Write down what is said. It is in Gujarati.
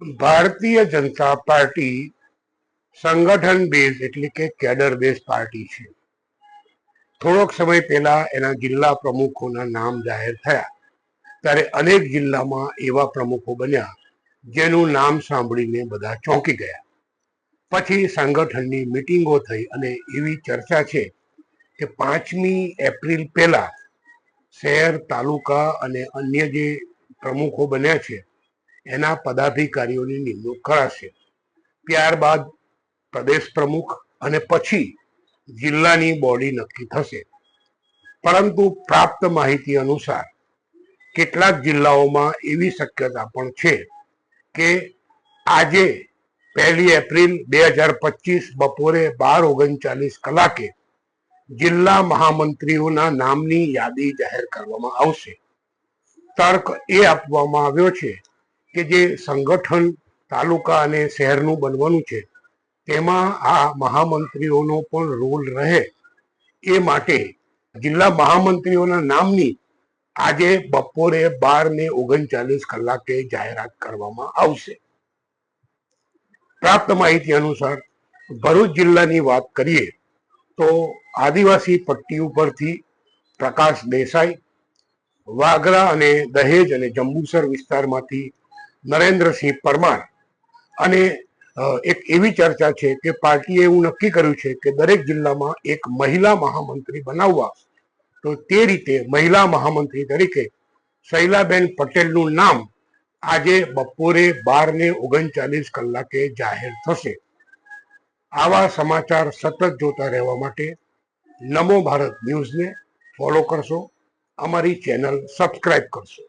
ભારતીય જનતા પાર્ટી સંગઠન બેઝ એટલે કે કેડર બેઝ પાર્ટી છે. થોડોક સમય પહેલા એના જિલ્લા પ્રમુખોના નામ જાહેર થયા ત્યારે અનેક જિલ્લામાં એવા પ્રમુખો બન્યા જેનું નામ સાંભળીને બધા ચોંકી ગયા. પછી સંગઠનની મિટિંગો થઈ અને એવી ચર્ચા છે કે 5મી એપ્રિલ પહેલા શહેર, તાલુકા અને અન્ય જે પ્રમુખો બન્યા છે એના પદાધિકારીઓની નિમણૂક કરાશે. ત્યારબાદ પ્રદેશ પ્રમુખ અને પછી જિલ્લાની બોડી નક્કી થશે. પરંતુ પ્રાપ્ત માહિતી અનુસાર કેટલાક જિલ્લાઓમાં એવી શક્યતા પણ છે કે આજે 1 એપ્રિલ 2025 બપોરે 12:39 જિલ્લા મહામંત્રીઓના નામની યાદી જાહેર કરવામાં આવશે. તર્ક એ આપવામાં આવ્યો છે કે જે સંગઠન તાલુકા અને શહેરનું બનવાનું છે તેમાં આ મહામંત્રીઓનો પણ રોલ રહે એ માટે જિલ્લા મહામંત્રીઓના નામની આજે બપોરે 12:39 જાહેરાત કરવામાં આવશે. પ્રાપ્ત માહિતી અનુસાર ભરૂચ જિલ્લાની વાત કરીએ તો આદિવાસી પટ્ટી ઉપરથી પ્રકાશ દેસાઈ, વાગરા અને દહેજ અને જંબુસર વિસ્તારમાંથી નરેન્દ્રસિંહ પરમાર અને એક એવી ચર્ચા છે કે પાર્ટીએ એવું નક્કી કર્યું છે કે દરેક જિલ્લામાં એક મહિલા મહામંત્રી બનાવવા. તો તે રીતે મહિલા મહામંત્રી તરીકે શૈલાબેન પટેલનું નામ આજે બપોરે 12:39 જાહેર થશે. આવા સમાચાર સતત જોતા રહેવા માટે નમો ભારત ન્યૂઝને ફોલો કરશો, અમારી ચેનલ સબસ્ક્રાઇબ કરશો.